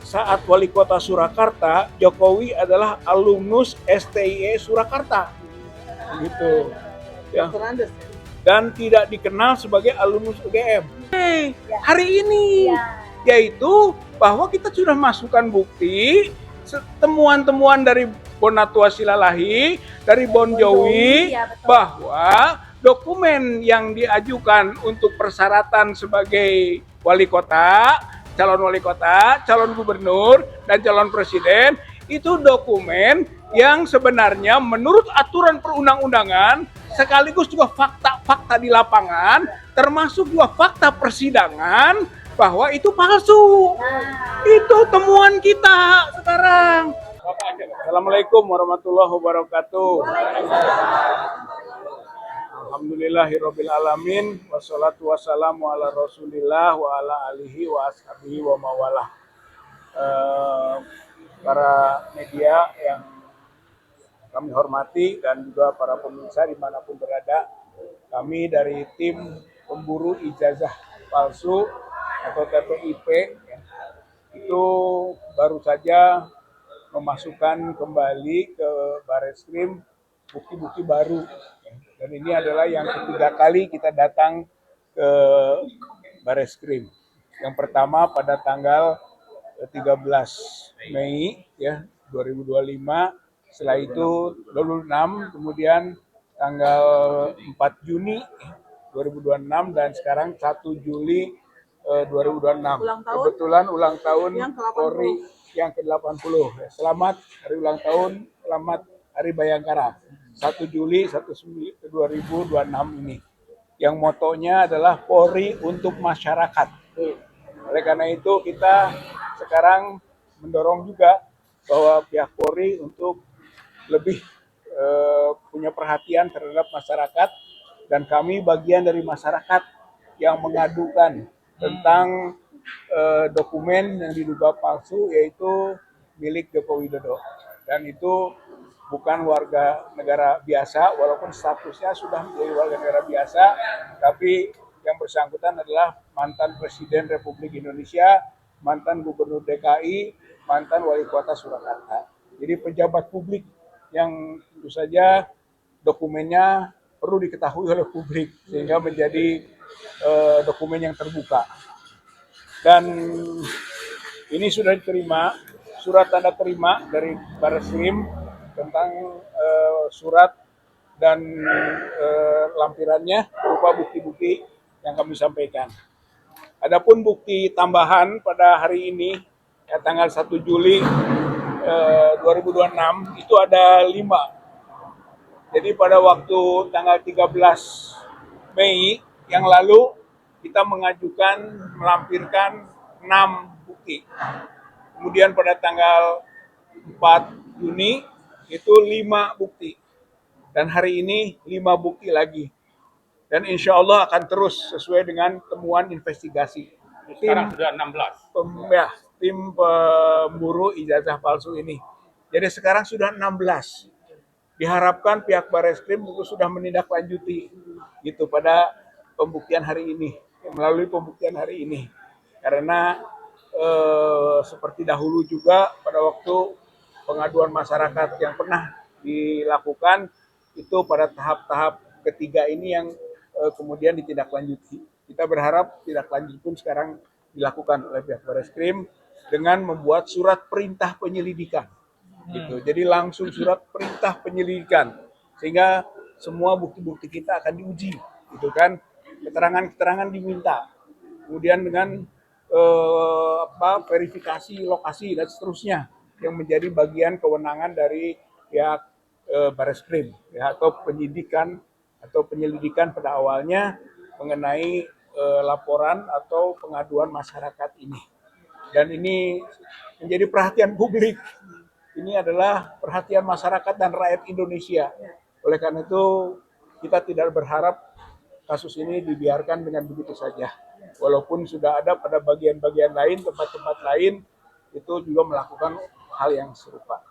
saat wali kota Surakarta, Jokowi adalah alumnus STIE Surakarta, gitu. Ya. Dan tidak dikenal sebagai alumnus UGM. Hari ini, yaitu bahwa kita sudah masukkan bukti temuan-temuan dari Bonatua Silalahi, dari Bon Jowi, bahwa dokumen yang diajukan untuk persyaratan sebagai wali kota, calon gubernur, dan calon presiden, itu dokumen yang sebenarnya menurut aturan perundang-undangan sekaligus juga fakta-fakta di lapangan, termasuk juga fakta persidangan, bahwa itu palsu. Itu temuan kita sekarang. Assalamualaikum warahmatullahi wabarakatuh. Alhamdulillahirabbil alamin, wassalatu wassalamu ala Rasulillah wa ala alihi wa ashabihi wa mawalah. Para media yang kami hormati dan juga para pemirsa dimanapun berada, kami dari tim pemburu ijazah palsu atau TPIP itu baru saja memasukkan kembali ke Bareskrim bukti-bukti baru, dan ini adalah yang ketiga kali kita datang ke Bareskrim. Yang pertama pada tanggal 13 Mei ya 2025, setelah itu 26, kemudian tanggal 4 Juni 2026, dan sekarang 1 Juli 2026. Kebetulan ulang tahun Polri yang ke-80. Selamat hari ulang tahun, selamat Hari Bayangkara. 1 Juli 2026 ini. Yang motonya adalah Polri untuk masyarakat. Oleh karena itu kita sekarang mendorong juga bahwa pihak Polri untuk lebih punya perhatian terhadap masyarakat, dan kami bagian dari masyarakat yang mengadukan tentang dokumen yang diduga palsu, yaitu milik Joko Widodo, dan itu bukan warga negara biasa, walaupun statusnya sudah menjadi warga negara biasa, tapi yang bersangkutan adalah mantan Presiden Republik Indonesia, mantan Gubernur DKI, mantan Wali Kota Surakarta. Jadi pejabat publik yang tentu saja dokumennya perlu diketahui oleh publik sehingga menjadi dokumen yang terbuka. Dan ini sudah diterima surat tanda terima dari Bareskrim tentang surat dan lampirannya berupa bukti-bukti yang kami sampaikan. Adapun bukti tambahan pada hari ini ya, tanggal 1 Juli 2026 itu ada 5. Jadi pada waktu tanggal 13 Mei yang lalu kita mengajukan melampirkan 6 bukti. Kemudian pada tanggal 4 Juni itu 5 bukti. Dan hari ini 5 bukti lagi. Dan insya Allah akan terus sesuai dengan temuan investigasi. Sekarang sudah 16. Tim pemburu ijazah palsu ini. Jadi sekarang sudah 16. Diharapkan pihak Bareskrim itu sudah menindaklanjuti gitu pada pembuktian hari ini, melalui pembuktian hari ini. Karena seperti dahulu juga pada waktu pengaduan masyarakat yang pernah dilakukan itu pada tahap-tahap ketiga ini yang kemudian ditindaklanjuti. Kita berharap tindakllanjut pun sekarang dilakukan oleh pihak Bareskrim dengan membuat surat perintah penyelidikan. Gitu. Jadi langsung surat perintah penyelidikan sehingga semua bukti-bukti kita akan diuji, gitu kan? Keterangan-keterangan diminta, kemudian dengan verifikasi lokasi dan seterusnya yang menjadi bagian kewenangan dari pihak Bareskrim ya, atau penyidikan atau penyelidikan pada awalnya mengenai laporan atau pengaduan masyarakat ini. Dan ini menjadi perhatian publik. Ini adalah perhatian masyarakat dan rakyat Indonesia. Oleh karena itu kita tidak berharap kasus ini dibiarkan dengan begitu saja. Walaupun sudah ada pada bagian-bagian lain, tempat-tempat lain itu juga melakukan hal yang serupa.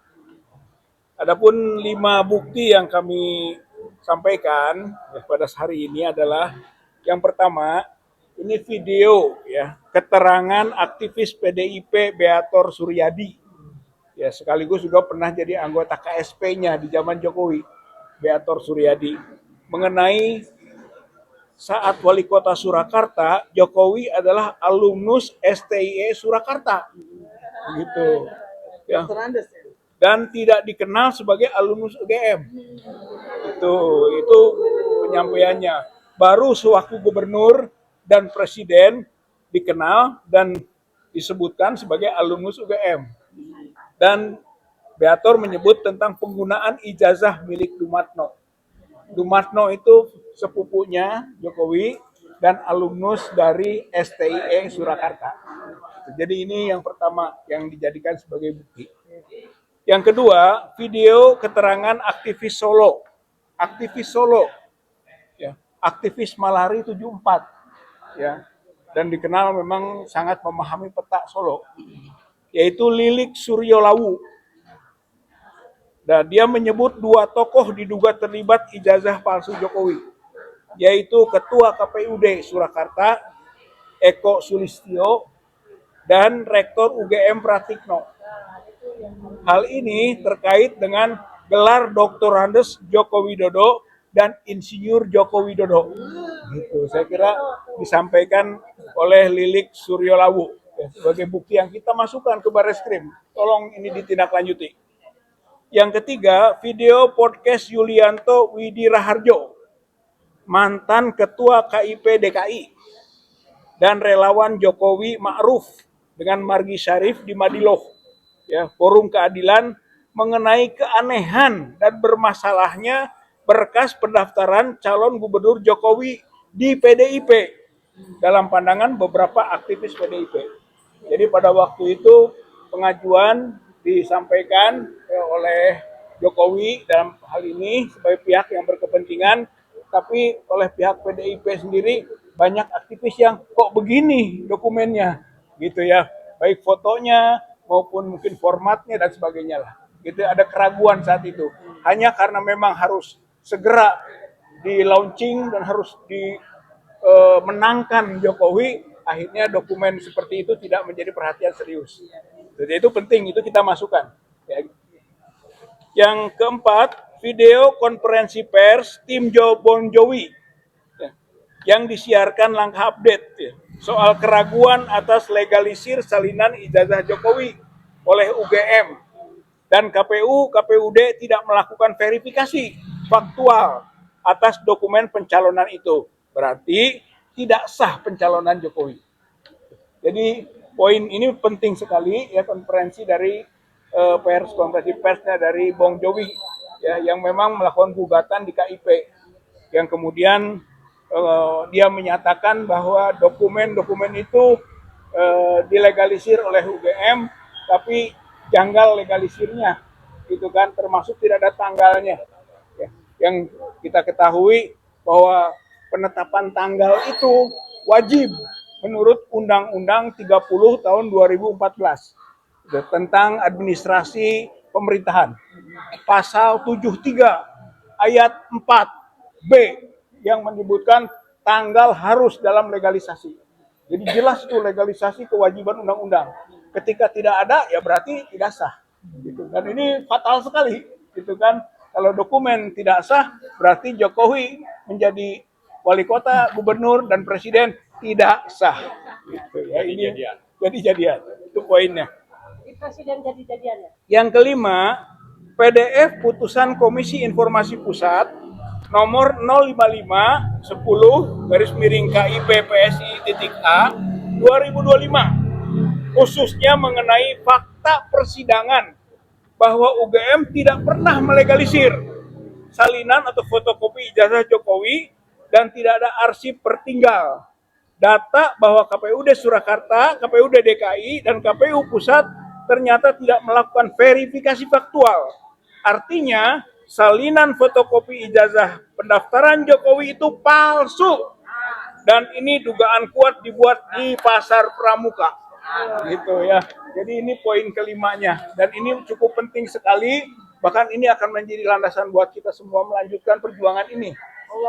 Adapun 5 bukti yang kami sampaikan pada hari ini adalah yang pertama, Ini video ya, keterangan aktivis PDIP Beator Suryadi. Ya, sekaligus juga pernah jadi anggota KSP-nya di zaman Jokowi, Beator Suryadi, mengenai saat wali kota Surakarta, Jokowi adalah alumnus STIE Surakarta. Gitu. Ya. Dan tidak dikenal sebagai alumnus UGM. Itu penyampaiannya. Baru sewaktu gubernur dan presiden dikenal dan disebutkan sebagai alumnus UGM. Dan Beator menyebut tentang penggunaan ijazah milik Dumatno. Dumatno itu sepupunya Jokowi dan alumnus dari STIE Surakarta. Jadi ini yang pertama yang dijadikan sebagai bukti. Yang kedua, video keterangan aktivis Solo. Aktivis Solo, ya, aktivis Malari 74, ya, dan dikenal memang sangat memahami peta Solo, yaitu Lilik Suryolawu. Dan dia menyebut dua tokoh diduga terlibat ijazah palsu Jokowi, yaitu Ketua KPUD Surakarta, Eko Sulistyo, dan Rektor UGM Pratikno. Hal ini terkait dengan gelar Dr. Andes Joko Widodo dan Insinyur Joko Widodo. Gitu. Saya kira disampaikan oleh Lilik Suryolawu sebagai bukti yang kita masukkan ke Barreskrim. Tolong ini ditindaklanjuti. Yang ketiga, video podcast Yulianto Widi Raharjo, mantan Ketua KIP DKI, dan relawan Jokowi Ma'ruf dengan Margi Syarif di Madiloh, ya, forum keadilan mengenai keanehan dan bermasalahnya berkas pendaftaran calon gubernur Jokowi di PDIP dalam pandangan beberapa aktivis PDIP. Jadi pada waktu itu pengajuan disampaikan oleh Jokowi dalam hal ini sebagai pihak yang berkepentingan, tapi oleh pihak PDIP sendiri banyak aktivis yang kok begini dokumennya, gitu ya, baik fotonya maupun mungkin formatnya dan sebagainya lah. Gitu, ada keraguan saat itu. Hanya karena memang harus segera di launching dan harus dimenangkan Jokowi, akhirnya dokumen seperti itu tidak menjadi perhatian serius. Jadi itu penting, itu kita masukkan. Ya. Yang keempat, video konferensi pers tim Bon Jovi, ya, yang disiarkan Langkah Update, ya, soal keraguan atas legalisir salinan ijazah Jokowi oleh UGM dan KPUD tidak melakukan verifikasi faktual atas dokumen pencalonan itu. Berarti tidak sah pencalonan Jokowi. Jadi poin ini penting sekali, ya, konferensi konferensi persnya dari Bong Jovi, ya, yang memang melakukan gugatan di KIP, yang kemudian dia menyatakan bahwa dokumen-dokumen itu dilegalisir oleh UGM, tapi janggal legalisirnya, gitu kan, termasuk tidak ada tanggalnya. Ya, yang kita ketahui bahwa penetapan tanggal itu wajib menurut Undang-Undang 30 tahun 2014 tentang administrasi pemerintahan. Pasal 73 ayat 4B yang menyebutkan tanggal harus dalam legalisasi. Jadi jelas itu legalisasi kewajiban undang-undang. Ketika tidak ada, ya berarti tidak sah. Gitu. Dan ini fatal sekali, gitu kan? Kalau dokumen tidak sah, berarti Jokowi menjadi wali kota, gubernur, dan presiden tidak sah. Gitu, ya. Ini jadi jadian. Itu poinnya. Presiden jadi-jadian ya? Yang kelima, PDF putusan Komisi Informasi Pusat nomor 055 10 garis miring KIP PSI.A 2025, khususnya mengenai fakta persidangan bahwa UGM tidak pernah melegalisir salinan atau fotokopi ijazah Jokowi dan tidak ada arsip pertinggal. Data bahwa KPUD Surakarta, KPUD DKI, dan KPU Pusat ternyata tidak melakukan verifikasi faktual. Artinya, salinan fotokopi ijazah pendaftaran Jokowi itu palsu. Dan ini dugaan kuat dibuat di Pasar Pramuka. Gitu ya. Jadi ini poin kelimanya. Dan ini cukup penting sekali. Bahkan ini akan menjadi landasan buat kita semua melanjutkan perjuangan ini.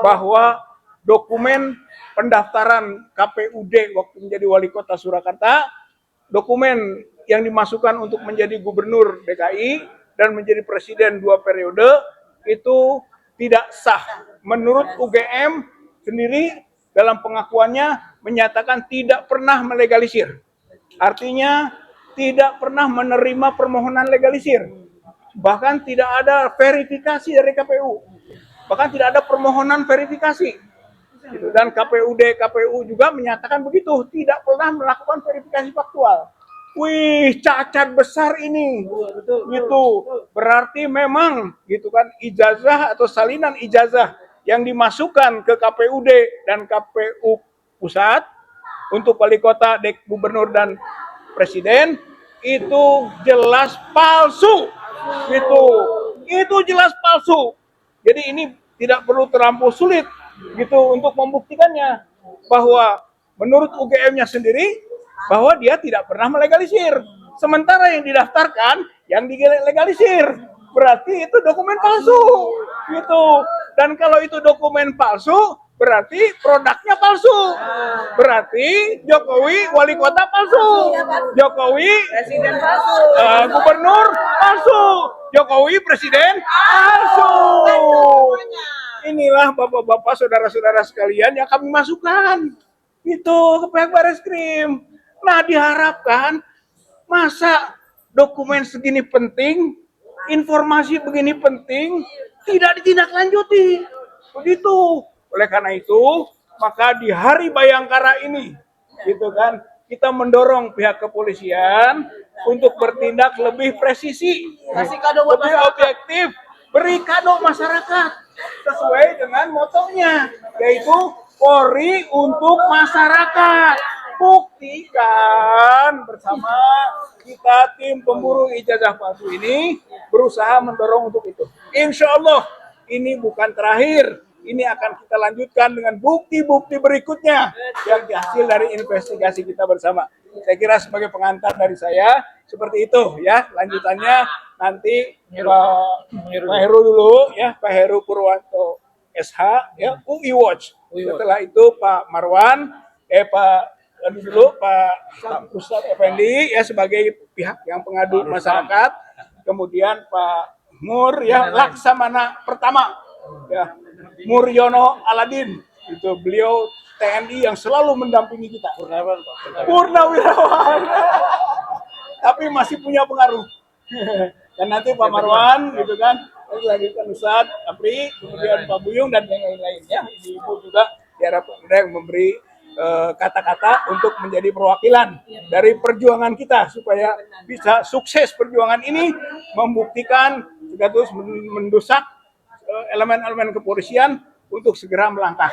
Bahwa dokumen pendaftaran KPUD waktu menjadi wali kota Surakarta, dokumen yang dimasukkan untuk menjadi gubernur DKI dan menjadi presiden 2 periode itu tidak sah. Menurut UGM sendiri dalam pengakuannya menyatakan tidak pernah melegalisir. Artinya tidak pernah menerima permohonan legalisir. Bahkan tidak ada verifikasi dari KPU. Bahkan tidak ada permohonan verifikasi. Dan KPU juga menyatakan begitu, tidak pernah melakukan verifikasi faktual. Wih, cacat besar ini, gitu. Berarti memang, gitu kan, ijazah atau salinan ijazah yang dimasukkan ke KPUD dan KPU pusat untuk wali kota, gubernur dan presiden itu jelas palsu, gitu. Itu jelas palsu. Jadi ini tidak perlu terlampau sulit, gitu, untuk membuktikannya bahwa menurut UGM-nya sendiri bahwa dia tidak pernah melegalisir. Sementara yang didaftarkan yang dilegalisir. Berarti itu dokumen palsu. Gitu. Dan kalau itu dokumen palsu, berarti produknya palsu. Berarti Jokowi wali kota palsu. Jokowi presiden palsu. Gubernur palsu. Jokowi presiden palsu. Inilah bapak-bapak, saudara-saudara sekalian yang kami masukkan. Itu ke pihak Barreskrim. Nah, diharapkan masa dokumen segini penting, informasi begini penting, tidak ditindaklanjuti. Begitu. Oleh karena itu, maka di Hari Bayangkara ini, gitu kan, kita mendorong pihak kepolisian untuk bertindak lebih presisi, lebih objektif, beri kado masyarakat sesuai dengan motonya, yaitu Polri untuk masyarakat. Buktikan bersama kita tim pemburu ijazah palsu ini berusaha mendorong untuk itu. Insya Allah ini bukan terakhir. Ini akan kita lanjutkan dengan bukti-bukti berikutnya yang hasil dari investigasi kita bersama. Saya kira sebagai pengantar dari saya seperti itu ya. Lanjutannya nanti Pak Heru dulu ya, Pak Heru Purwanto SH ya, UI Watch. Setelah itu Pak Marwan, Pak Ustadz Effendi ya sebagai pihak yang pengadu masyarakat, kemudian Pak Mur ya Laksamana pertama ya, Muryono Aladin, itu beliau TNI yang selalu mendampingi kita. Purnawirawan. Tapi masih punya pengaruh. Dan nanti Pak Marwan gitu kan, lanjutkan Ustadz Apri, kemudian Pak Buyung dan yang lain-lain ya. Ibu juga diharapkan yang memberi kata-kata untuk menjadi perwakilan dari perjuangan kita supaya bisa sukses perjuangan ini, membuktikan sekaligus mendesak elemen-elemen kepolisian untuk segera melangkah.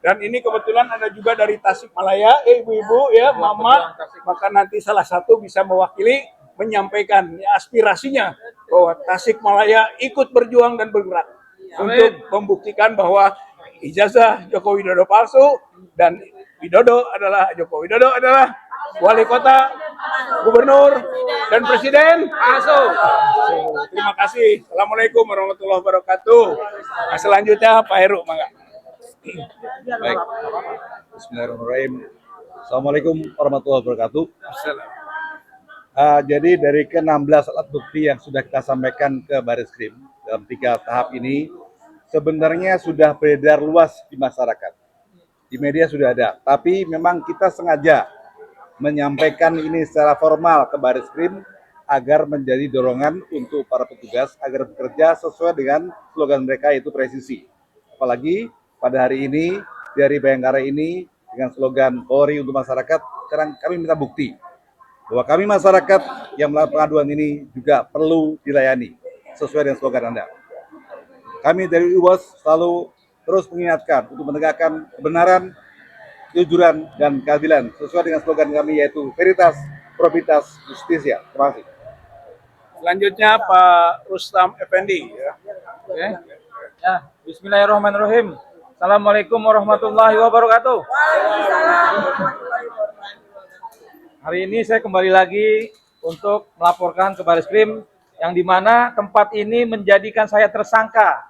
Dan ini kebetulan ada juga dari Tasikmalaya, ibu-ibu ya, mama, maka nanti salah satu bisa mewakili menyampaikan ya, aspirasinya bahwa Tasikmalaya ikut berjuang dan bergerak untuk membuktikan bahwa ijazah Joko Widodo palsu dan Joko Widodo adalah wali kota, gubernur, dan presiden palsu. Terima kasih. Assalamualaikum warahmatullahi wabarakatuh. Nah, selanjutnya Pak Heru, mangga. Baik. Bismillahirrahmanirrahim. Assalamualaikum warahmatullahi wabarakatuh. Jadi dari ke-16 alat bukti yang sudah kita sampaikan ke Barreskrim dalam 3 tahap ini, sebenarnya sudah beredar luas di masyarakat. Di media sudah ada, tapi memang kita sengaja menyampaikan ini secara formal ke Barreskrim agar menjadi dorongan untuk para petugas agar bekerja sesuai dengan slogan mereka, yaitu presisi. Apalagi pada hari ini, di Hari Bayangkara ini, dengan slogan Polri untuk masyarakat, sekarang kami minta bukti bahwa kami masyarakat yang melakukan pengaduan ini juga perlu dilayani sesuai dengan slogan Anda. Kami dari UWOS selalu terus mengingatkan untuk menegakkan kebenaran, kejujuran, dan keadilan sesuai dengan slogan kami, yaitu Veritas, Probitas, Justisia. Terima kasih. Selanjutnya Pak Rustam Effendi ya. Oke. Ya, bismillahirrahmanirrahim. Assalamualaikum warahmatullahi wabarakatuh. Hari ini saya kembali lagi untuk melaporkan ke Barreskrim yang dimana tempat ini menjadikan saya tersangka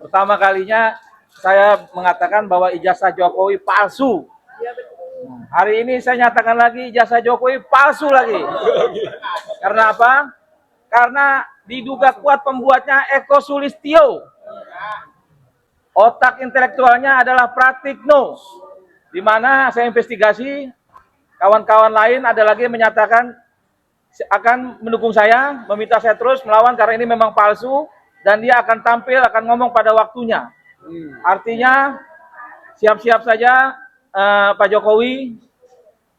Pertama kalinya saya mengatakan bahwa ijazah Jokowi palsu. Hari ini saya nyatakan lagi ijazah Jokowi palsu lagi. Karena apa? Karena diduga kuat pembuatnya Eko Sulistyo. Otak intelektualnya adalah Pratikno. Di mana saya investigasi, kawan-kawan lain ada lagi yang menyatakan akan mendukung saya, meminta saya terus melawan karena ini memang palsu dan dia akan tampil, akan ngomong pada waktunya. Artinya siap-siap saja Pak Jokowi,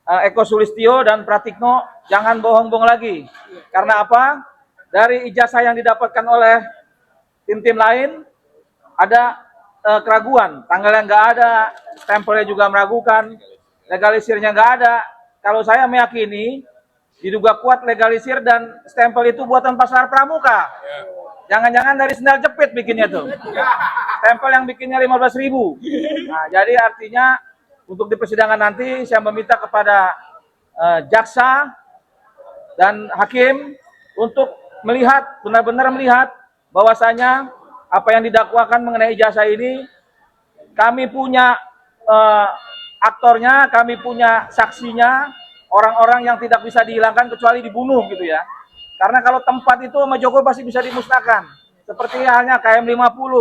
Eko Sulistyo dan Pratikno jangan bohong-bohong lagi. Karena apa? Dari ijazah yang didapatkan oleh tim-tim lain ada keraguan, tanggalnya nggak ada, stempelnya juga meragukan, legalisirnya nggak ada. Kalau saya meyakini diduga kuat legalisir dan stempel itu buatan pasar pramuka. Jangan-jangan dari sendal jepit bikinnya tuh. Stempel yang bikinnya 15.000. Nah, jadi artinya untuk di persidangan nanti saya meminta kepada jaksa dan hakim untuk melihat, benar-benar melihat bahwasanya apa yang didakwakan mengenai ijazah ini, kami punya aktornya, kami punya saksinya, orang-orang yang tidak bisa dihilangkan kecuali dibunuh gitu ya. Karena kalau tempat itu sama Jokowi pasti bisa dimusnahkan. Seperti halnya KM50,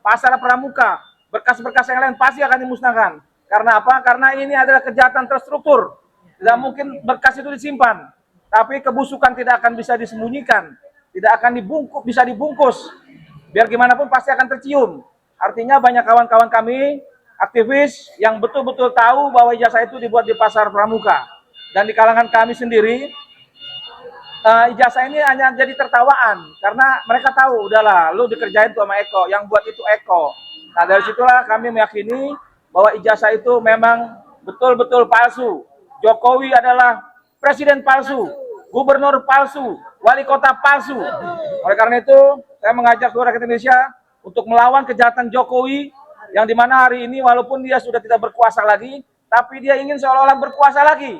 Pasar Pramuka, berkas-berkas yang lain pasti akan dimusnahkan. Karena apa? Karena ini adalah kejahatan terstruktur. Tidak mungkin berkas itu disimpan. Tapi kebusukan tidak akan bisa disembunyikan. Tidak akan bisa dibungkus. Biar gimana pun pasti akan tercium. Artinya banyak kawan-kawan kami, aktivis yang betul-betul tahu bahwa ijazah itu dibuat di Pasar Pramuka. Dan di kalangan kami sendiri, ijazah ini hanya jadi tertawaan. Karena mereka tahu, udahlah, lu dikerjain tuh sama Eko, yang buat itu Eko. Nah dari situlah kami meyakini bahwa ijazah itu memang betul-betul palsu. Jokowi adalah presiden palsu, gubernur palsu, wali kota palsu. Oleh karena itu, saya mengajak seluruh rakyat Indonesia untuk melawan kejahatan Jokowi yang dimana hari ini walaupun dia sudah tidak berkuasa lagi, tapi dia ingin seolah-olah berkuasa lagi.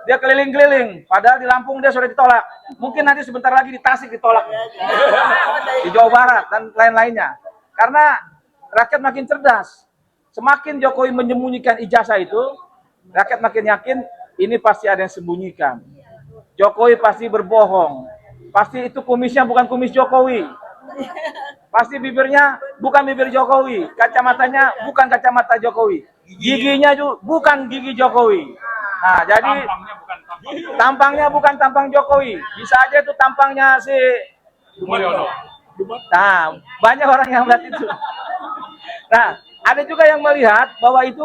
Dia keliling-keliling, padahal di Lampung dia sudah ditolak. Mungkin nanti sebentar lagi di Tasik ditolak. Di Jawa Barat dan lain-lainnya. Karena rakyat makin cerdas. Semakin Jokowi menyembunyikan ijazah itu, rakyat makin yakin ini pasti ada yang sembunyikan. Jokowi pasti berbohong. Pasti itu kumisnya bukan kumis Jokowi. Pasti bibirnya bukan bibir Jokowi. Kacamatanya bukan kacamata Jokowi. Giginya juga bukan gigi Jokowi. Nah, jadi tampangnya bukan tampang Jokowi. Bisa aja itu tampangnya si Mulyono. Nah, banyak orang yang melihat itu. Nah, ada juga yang melihat bahwa itu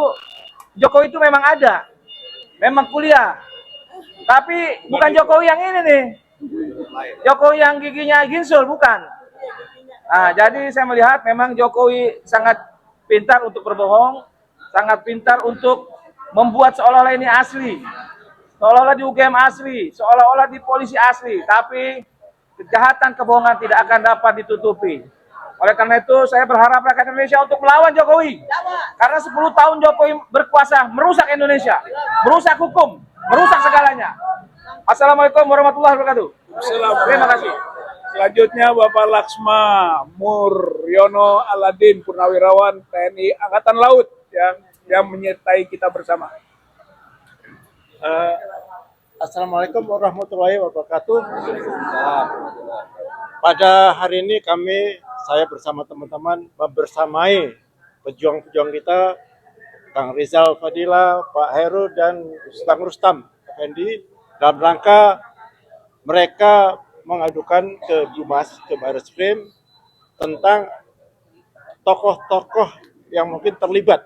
Jokowi itu memang ada. Memang kuliah. Tapi bukan Jokowi yang ini nih. Jokowi yang giginya ginsul, bukan. Nah, jadi saya melihat memang Jokowi sangat pintar untuk berbohong, sangat pintar untuk membuat seolah-olah ini asli. Seolah-olah di UGM asli, seolah-olah di polisi asli. Tapi kejahatan kebohongan tidak akan dapat ditutupi. Oleh karena itu, saya berharap rakyat Indonesia untuk melawan Jokowi. Karena 10 tahun Jokowi berkuasa, merusak Indonesia, merusak hukum, merusak segalanya. Assalamualaikum warahmatullahi wabarakatuh. Terima kasih. Selanjutnya Bapak Laksma Muryono Aladin, Purnawirawan TNI Angkatan Laut yang menyertai kita bersama. Assalamualaikum warahmatullahi wabarakatuh. Pada hari ini saya bersama teman-teman membersamai pejuang-pejuang kita, Kang Rizal Fadila, Pak Heru, dan Kang Rustam Effendi, dalam rangka mereka mengadukan ke Dumas, ke Barreskrim, tentang tokoh-tokoh yang mungkin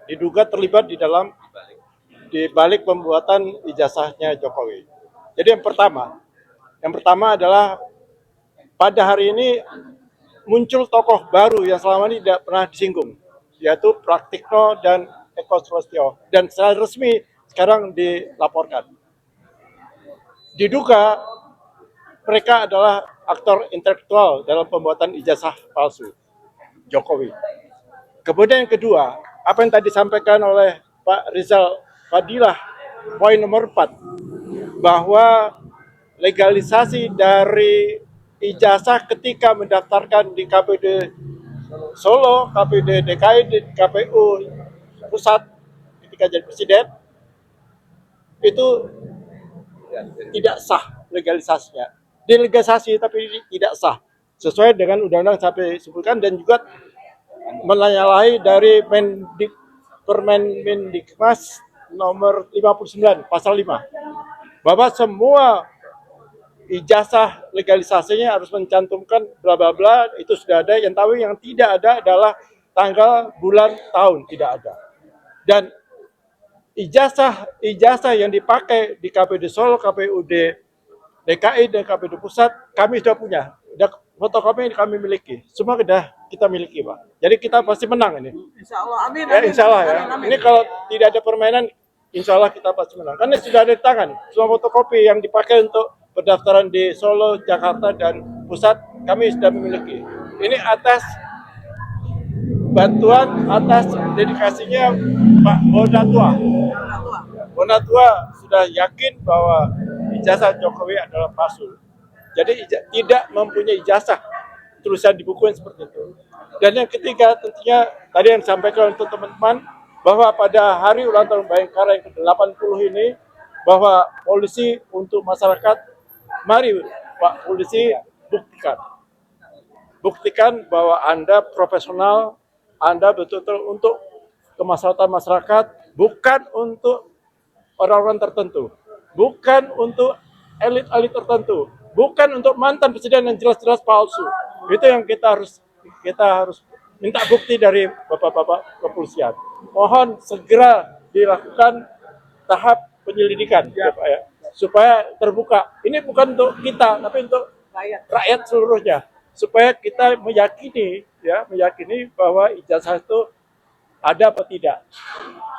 diduga terlibat di balik pembuatan ijazahnya Jokowi. Jadi yang pertama adalah pada hari ini muncul tokoh baru yang selama ini tidak pernah disinggung, yaitu Pratikno dan Eko Sulistyo, dan secara resmi sekarang dilaporkan. Diduga mereka adalah aktor intelektual dalam pembuatan ijazah palsu Jokowi. Kemudian yang kedua, apa yang tadi disampaikan oleh Pak Rizal Fadilah, poin nomor 4, bahwa legalisasi dari ijazah ketika mendaftarkan di KPD Solo, KPUD DKI, dan KPU pusat ketika jadi presiden itu tidak sah legalisasinya. Delegalisasi tapi tidak sah sesuai dengan undang-undang sampai sebutkan, dan juga menyalahi dari Permen Mendikmas nomor 59 pasal 5 bahwa semua ijazah legalisasinya harus mencantumkan bla bla bla, itu sudah ada. Yang tahu, yang tidak ada adalah tanggal, bulan, tahun, tidak ada. Dan ijazah yang dipakai di KPUD Solo, KPUD DKI, dan KPUD Pusat kami sudah punya. Udah fotokopi kami miliki. Semua sudah kita miliki, Pak. Jadi kita pasti menang ini. Insya Allah, amin. Ya, insya Allah ya. Ini kalau tidak ada permainan, insya Allah kita pasti menang. Karena sudah ada di tangan. Semua fotokopi yang dipakai untuk pendaftaran di Solo, Jakarta, dan Pusat kami sudah memiliki. Ini atas bantuan, atas dedikasinya Pak Bonatua. Bonatua sudah yakin bahwa ijazah Jokowi adalah palsu. Jadi tidak mempunyai ijazah tulisan di buku yang seperti itu. Dan yang ketiga, tentunya tadi yang disampaikan untuk teman-teman, bahwa pada hari ulang tahun Bayangkara yang ke-80 ini, bahwa polisi untuk masyarakat, mari Pak Polisi, buktikan bahwa Anda profesional, Anda betul-betul untuk kemaslahatan masyarakat, bukan untuk orang-orang tertentu, bukan untuk elit-elit tertentu, bukan untuk mantan presiden yang jelas-jelas palsu. Itu yang kita harus minta bukti dari bapak-bapak kepolisian. Mohon segera dilakukan tahap penyelidikan, ya Pak ya, supaya terbuka. Ini bukan untuk kita, tapi untuk rakyat seluruhnya, supaya kita meyakini bahwa ijazah itu ada apa tidak,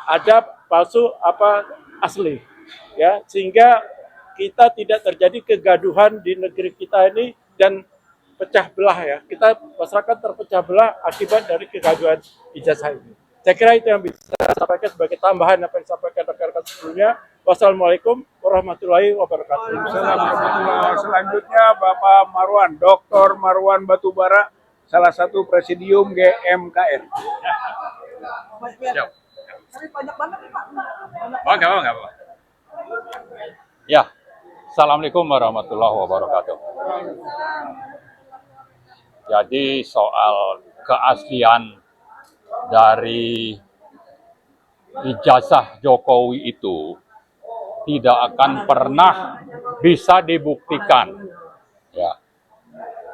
ada palsu apa asli, ya, sehingga kita tidak terjadi kegaduhan di negeri kita ini dan pecah belah, ya. Kita masyarakat terpecah belah akibat dari kegaduhan ijazah ini. Saya kira itu yang bisa saya sampaikan sebagai tambahan apa yang disampaikan rekan-rekan sebelumnya. Wassalamualaikum warahmatullahi wabarakatuh. Selanjutnya Bapak Marwan, Dr. Marwan Batubara, salah satu presidium GMKR. Oh, nggak apa. Ya, Assalamualaikum warahmatullahi wabarakatuh. Jadi soal keaslian dari ijazah Jokowi itu tidak akan pernah bisa dibuktikan. Ya.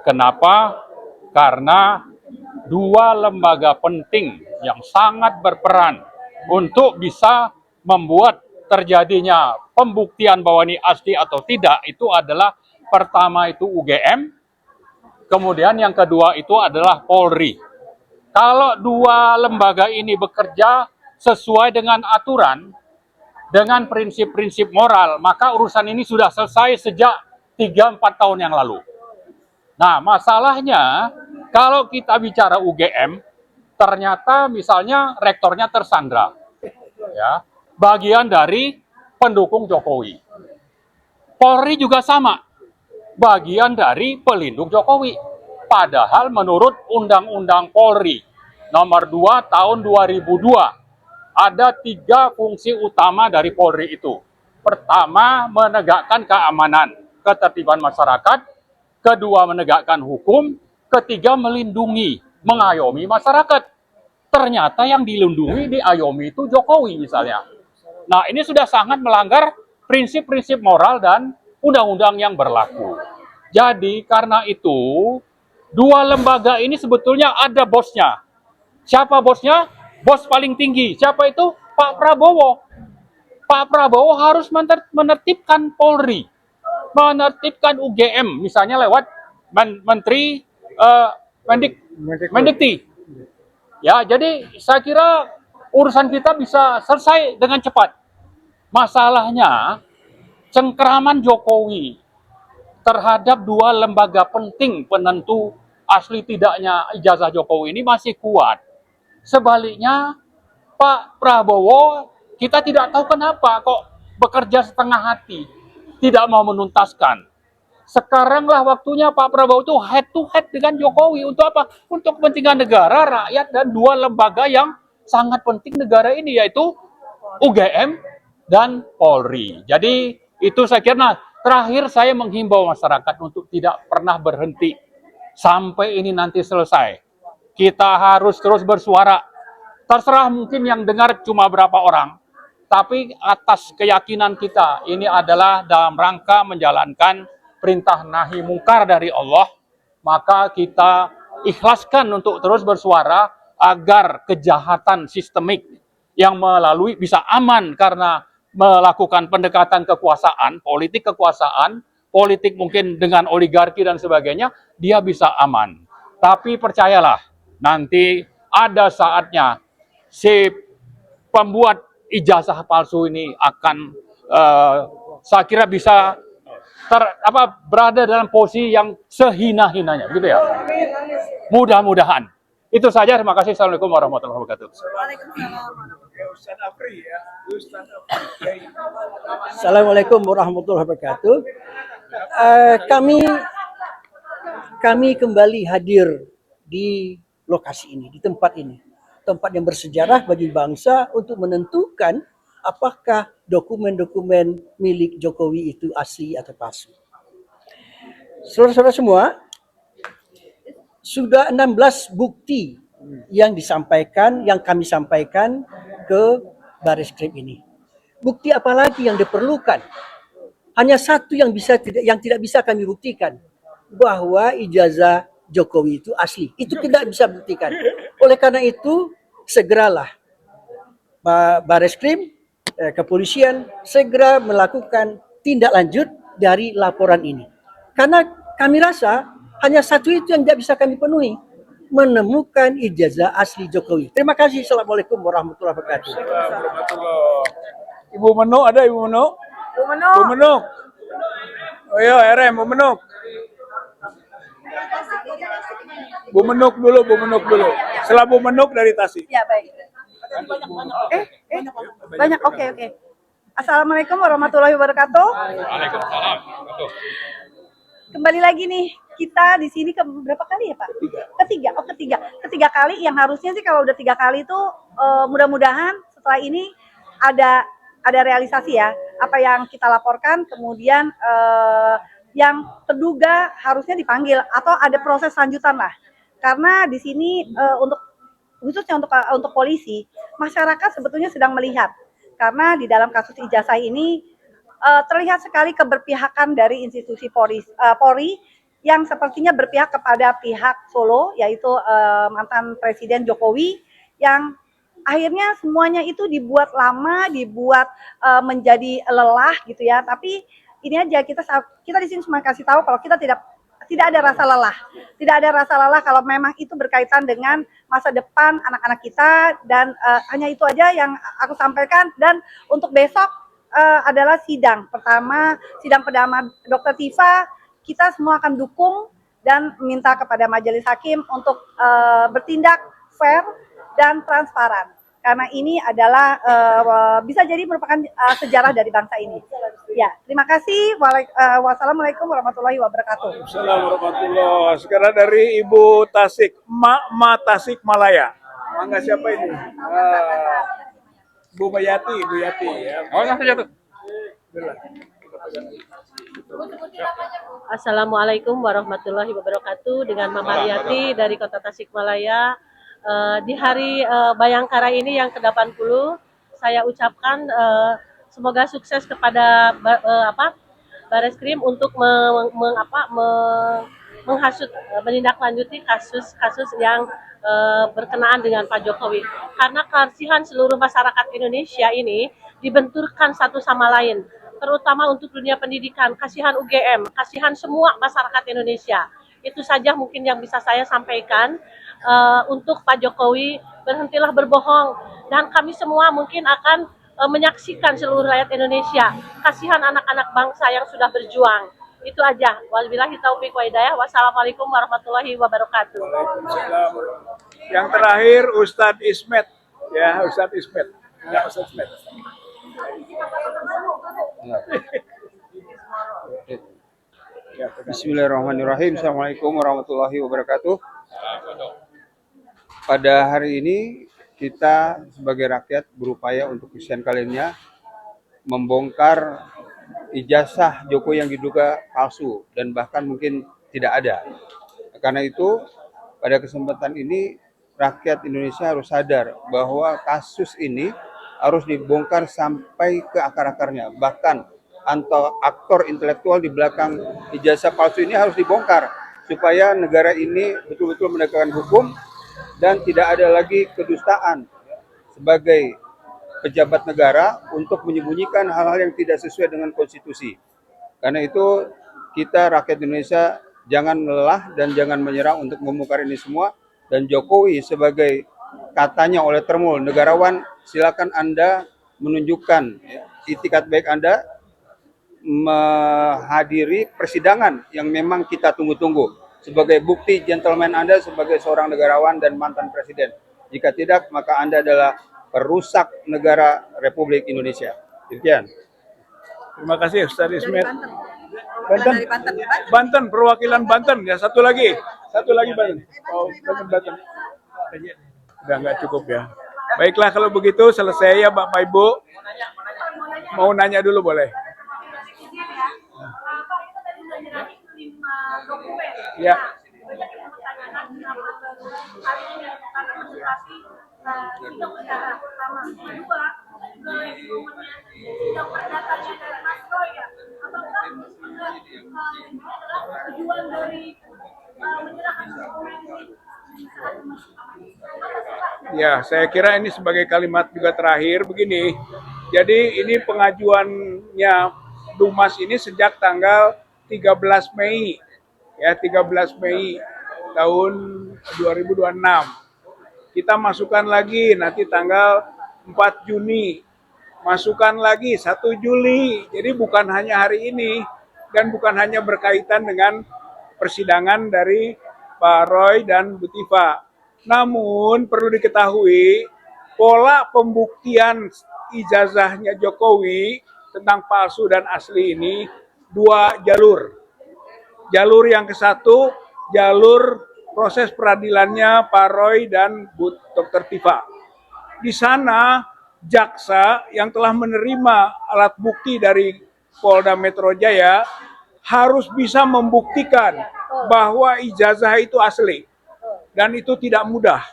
Kenapa? Karena dua lembaga penting yang sangat berperan untuk bisa membuat terjadinya pembuktian bahwa ini asli atau tidak itu adalah, pertama itu UGM, kemudian yang kedua itu adalah Polri. Kalau dua lembaga ini bekerja sesuai dengan aturan, dengan prinsip-prinsip moral, maka urusan ini sudah selesai sejak 3-4 tahun yang lalu. Nah, masalahnya kalau kita bicara UGM, ternyata misalnya rektornya tersandra, ya, bagian dari pendukung Jokowi. Polri juga sama, bagian dari pelindung Jokowi. Padahal menurut Undang-Undang Polri nomor 2 tahun 2002, ada 3 fungsi utama dari Polri itu. Pertama, menegakkan keamanan, ketertiban masyarakat. Kedua, menegakkan hukum. Ketiga, melindungi, mengayomi masyarakat. Ternyata yang dilindungi, diayomi itu Jokowi misalnya. Nah, ini sudah sangat melanggar prinsip-prinsip moral dan undang-undang yang berlaku. Jadi, karena itu, dua lembaga ini sebetulnya ada bosnya. Siapa bosnya? Bos paling tinggi. Siapa itu? Pak Prabowo. Pak Prabowo harus menertibkan Polri, menertibkan UGM, misalnya lewat Menteri Mendikti. Ya, jadi saya kira urusan kita bisa selesai dengan cepat. Masalahnya, cengkeraman Jokowi terhadap dua lembaga penting penentu asli tidaknya ijazah Jokowi ini masih kuat. Sebaliknya, Pak Prabowo, kita tidak tahu kenapa kok bekerja setengah hati, tidak mau menuntaskan. sekaranglah waktunya Pak Prabowo itu head to head dengan Jokowi. Untuk apa? Untuk kepentingan negara, rakyat, dan dua lembaga yang sangat penting negara ini, yaitu UGM dan Polri. Jadi itu saya kira. Nah, terakhir saya menghimbau masyarakat untuk tidak pernah berhenti sampai ini nanti selesai. Kita harus terus bersuara. Terserah mungkin yang dengar cuma berapa orang, tapi atas keyakinan kita ini adalah dalam rangka menjalankan perintah nahi mungkar dari Allah, maka kita ikhlaskan untuk terus bersuara agar kejahatan sistemik yang melalui bisa aman karena melakukan pendekatan kekuasaan, politik mungkin dengan oligarki dan sebagainya, dia bisa aman. Tapi percayalah, nanti ada saatnya si pembuat ijazah palsu ini akan saya kira bisa berada dalam posisi yang sehina-hinanya, gitu ya. Mudah-mudahan. Itu saja. Terima kasih. Assalamualaikum warahmatullahi wabarakatuh. Ustaz Afri ya. Ustaz Afri. Assalamualaikum warahmatullahi wabarakatuh. Kami kembali hadir di lokasi ini, di tempat ini. Tempat yang bersejarah bagi bangsa untuk menentukan apakah dokumen-dokumen milik Jokowi itu asli atau palsu. Saudara-saudara semua, sudah 16 bukti yang kami sampaikan ke Bareskrim ini. Bukti apa lagi yang diperlukan? Hanya satu yang tidak bisa kami buktikan, bahwa ijazah Jokowi itu asli. Itu tidak bisa buktikan. Oleh karena itu, segeralah Bareskrim, kepolisian segera melakukan tindak lanjut dari laporan ini. Karena kami rasa hanya satu itu yang tidak bisa kami penuhi, menemukan ijazah asli Jokowi. Terima kasih. Assalamualaikum warahmatullahi wabarakatuh. Ibu Menuk ada, Ibu Menuk? Bu Menuk. Oh iya, RM, Bu Menuk. Bu Menuk dulu. Setelah Bu Menuk dari Tasik. Ya, baik. Banyak. Oke. Assalamualaikum warahmatullahi wabarakatuh. Waalaikumsalam. Kembali lagi nih, kita di sini berapa kali ya Pak? Ketiga kali. Yang harusnya sih kalau udah 3 kali itu mudah-mudahan setelah ini ada realisasi ya, apa yang kita laporkan, kemudian yang terduga harusnya dipanggil atau ada proses lanjutan lah. Karena di sini khususnya untuk polisi, masyarakat sebetulnya sedang melihat, karena di dalam kasus ijazah ini terlihat sekali keberpihakan dari institusi Polri yang sepertinya berpihak kepada pihak Solo, yaitu mantan Presiden Jokowi, yang akhirnya semuanya itu dibuat lama, dibuat menjadi lelah gitu ya. Tapi ini aja, kita di sini cuma kasih tahu kalau kita tidak ada rasa lelah. Tidak ada rasa lelah kalau memang itu berkaitan dengan masa depan anak-anak kita, dan hanya itu aja yang aku sampaikan. Dan untuk besok adalah sidang perdana Dr. Tifa. Kita semua akan dukung dan minta kepada majelis hakim untuk bertindak fair dan transparan. Karena ini adalah bisa jadi merupakan sejarah dari bangsa ini. Ya, terima kasih. Wassalamualaikum warahmatullahi wabarakatuh. Assalamualaikum warahmatullahi wabarakatuh. Sekarang dari Ibu Tasik, Mak Tasik Malaya. Mangga siapa ini? Bu Yati ya. Oh, langsung jatuh. Assalamualaikum warahmatullahi wabarakatuh. Dengan Mama Yati dari Kota Tasikmalaya. Di hari Bayangkara ini yang ke-80, saya ucapkan semoga sukses kepada Bareskrim untuk menghasut, menindaklanjuti kasus-kasus yang berkenaan dengan Pak Jokowi. Karena kasihan seluruh masyarakat Indonesia ini dibenturkan satu sama lain, terutama untuk dunia pendidikan, kasihan UGM, kasihan semua masyarakat Indonesia. Itu saja mungkin yang bisa saya sampaikan. Untuk Pak Jokowi, berhentilah berbohong, dan kami semua mungkin akan menyaksikan seluruh rakyat Indonesia. Kasihan anak-anak bangsa yang sudah berjuang. Itu aja. Wabillahi taufiq wa hidayah. Wassalamualaikum warahmatullahi wabarakatuh. Waalaikumsalam. Yang terakhir Ustadz Ismet. Ya, Ustadz Ismet. Ya, Ustadz Ismet. Ya, Bismillahirrahmanirrahim. Assalamualaikum warahmatullahi wabarakatuh. Pada hari ini kita sebagai rakyat berupaya untuk kesekian kalinya membongkar ijazah Jokowi yang diduga palsu dan bahkan mungkin tidak ada. Karena itu pada kesempatan ini rakyat Indonesia harus sadar bahwa kasus ini harus dibongkar sampai ke akar-akarnya. Bahkan aktor intelektual di belakang ijazah palsu ini harus dibongkar supaya negara ini betul-betul menegakkan hukum dan tidak ada lagi kedustaan sebagai pejabat negara untuk menyembunyikan hal-hal yang tidak sesuai dengan konstitusi. Karena itu kita rakyat Indonesia jangan lelah dan jangan menyerah untuk membongkar ini semua. Dan Jokowi sebagai katanya oleh Termul negarawan, silakan Anda menunjukkan itikat baik Anda menghadiri persidangan yang memang kita tunggu-tunggu sebagai bukti gentleman Anda sebagai seorang negarawan dan mantan presiden. Jika tidak, maka Anda adalah perusak negara Republik Indonesia. Demikian. Terima kasih Ustaz Ismet. Banten, perwakilan Banten ya, satu lagi Banten. Oh, Banten. Udah nggak cukup ya. Baiklah kalau begitu selesai ya Bapak Ibu. Mau nanya dulu boleh? Ya. Ya, saya kira ini sebagai kalimat juga terakhir begini. Jadi ini pengajuannya Dumas ini sejak tanggal 13 Mei. Ya, 13 Mei tahun 2026. Kita masukkan lagi nanti tanggal 4 Juni. Masukkan lagi 1 Juli. Jadi bukan hanya hari ini dan bukan hanya berkaitan dengan persidangan dari Pak Roy dan Bu Tifa. Namun perlu diketahui pola pembuktian ijazahnya Jokowi tentang palsu dan asli ini 2 jalur. Jalur yang ke-1, jalur proses peradilannya Pak Roy dan Bu Dr. Tifa. Di sana jaksa yang telah menerima alat bukti dari Polda Metro Jaya harus bisa membuktikan bahwa ijazah itu asli. Dan itu tidak mudah.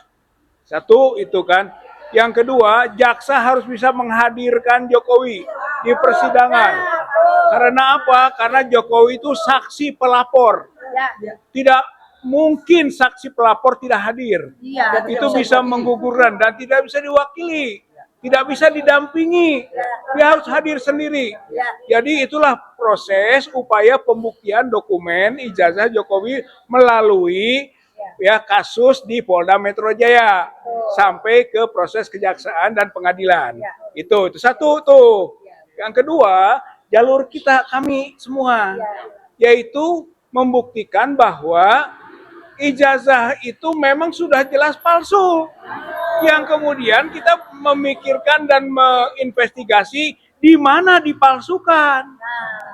Satu, itu kan. Yang kedua, jaksa harus bisa menghadirkan Jokowi di persidangan. Karena apa? Karena Jokowi itu saksi pelapor. Tidak mungkin saksi pelapor tidak hadir. Itu bisa menggugurkan dan tidak bisa diwakili. Tidak bisa didampingi. Dia harus hadir sendiri. Jadi itulah proses upaya pembuktian dokumen ijazah Jokowi melalui kasus di Polda Metro Jaya sampai ke proses kejaksaan dan pengadilan. Itu satu tuh. Yang kedua, jalur kami semua yaitu membuktikan bahwa ijazah itu memang sudah jelas palsu. Yang kemudian kita memikirkan dan menginvestigasi di mana dipalsukan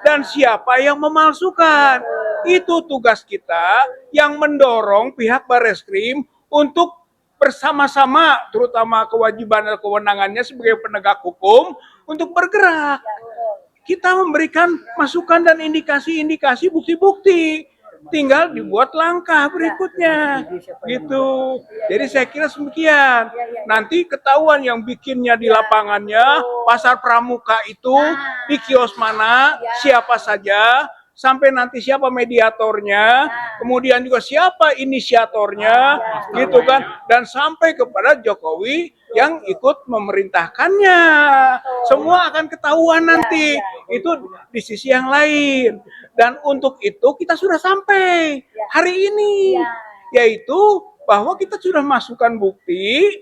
dan siapa yang memalsukan. Itu tugas kita yang mendorong pihak Barreskrim untuk bersama-sama, terutama kewajiban dan kewenangannya sebagai penegak hukum untuk bergerak. Kita memberikan masukan dan indikasi-indikasi bukti-bukti. Tinggal dibuat langkah berikutnya, gitu. Jadi saya kira demikian. Nanti ketahuan yang bikinnya di lapangannya, pasar pramuka itu, di kios mana, siapa saja, sampai nanti siapa mediatornya, kemudian juga siapa inisiatornya, gitu kan, dan sampai kepada Jokowi yang ikut memerintahkannya. Semua akan ketahuan nanti. Itu di sisi yang lain. Dan untuk itu kita sudah sampai hari ini, yaitu bahwa kita sudah masukkan bukti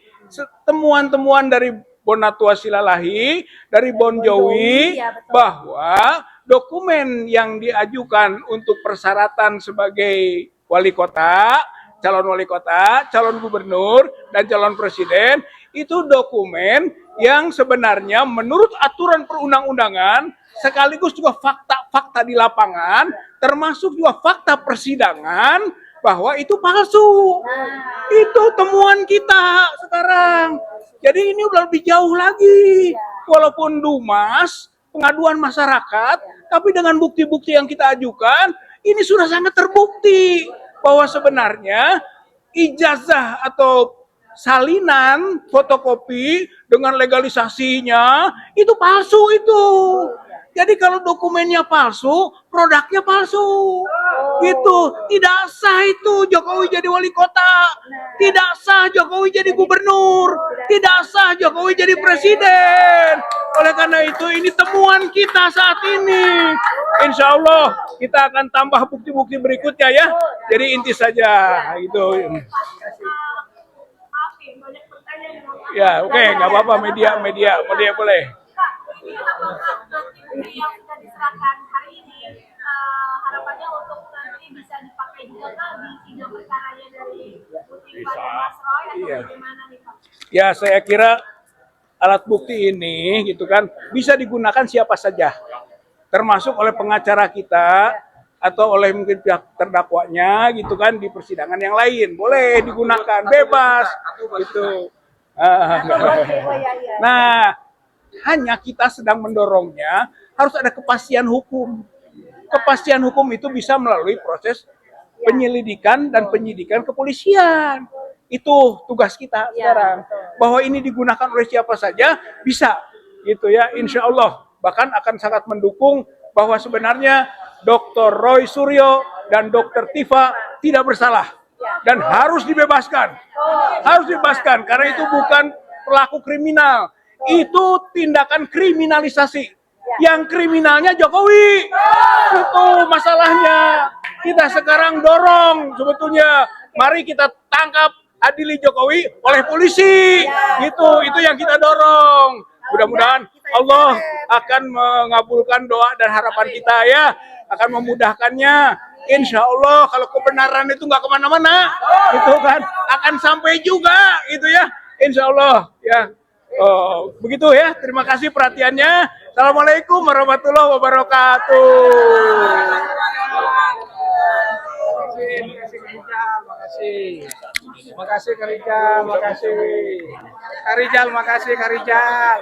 temuan-temuan dari Bonatua Silalahi, dari Bon Jowi, bahwa dokumen yang diajukan untuk persyaratan sebagai wali kota, calon gubernur, dan calon presiden, itu dokumen yang sebenarnya menurut aturan perundang-undangan sekaligus juga fakta fakta di lapangan, termasuk juga fakta persidangan bahwa itu palsu. Itu temuan kita sekarang. Jadi ini udah lebih jauh lagi. Walaupun Dumas, pengaduan masyarakat, tapi dengan bukti-bukti yang kita ajukan, ini sudah sangat terbukti bahwa sebenarnya ijazah atau salinan fotokopi dengan legalisasinya itu palsu itu. Jadi kalau dokumennya palsu, produknya palsu. Gitu. Tidak sah itu Jokowi jadi wali kota. Tidak sah Jokowi jadi gubernur. Tidak sah Jokowi jadi presiden. Oleh karena itu ini temuan kita saat ini. Insya Allah kita akan tambah bukti-bukti berikutnya ya. Jadi inti saja gitu. Ya, oke, nggak apa-apa, media boleh. Yang sudah diserahkan hari ini, harapannya untuk nanti bisa dipakai juga kan di sidang perkaranya dari Putri pada Mas Roy atau bagaimana nih Pak? Ya, saya kira alat bukti ini gitu kan bisa digunakan siapa saja, termasuk oleh pengacara kita atau oleh mungkin pihak terdakwanya gitu kan di persidangan yang lain boleh digunakan bebas gitu. Nah, hanya kita sedang mendorongnya harus ada kepastian hukum. Kepastian hukum itu bisa melalui proses penyelidikan dan penyidikan kepolisian. Itu tugas kita sekarang. Bahwa ini digunakan oleh siapa saja bisa, gitu ya. Insya Allah bahkan akan sangat mendukung bahwa sebenarnya Dr. Roy Suryo dan Dr. Tifa tidak bersalah dan harus dibebaskan. Harus dibebaskan karena itu bukan pelaku kriminal. Itu tindakan kriminalisasi. Yang kriminalnya Jokowi. Itu masalahnya. Kita sekarang dorong sebetulnya. Mari kita tangkap, adili Jokowi oleh polisi. Itu yang kita dorong. Mudah-mudahan Allah akan mengabulkan doa dan harapan kita ya. Akan memudahkannya. Insya Allah kalau kebenaran itu nggak kemana-mana. Itu kan akan sampai juga gitu ya. Insya Allah ya. Oh, begitu ya. Terima kasih perhatiannya. Assalamualaikum warahmatullahi wabarakatuh. Makasih Karijal, makasih. Karijal, makasih Karijal.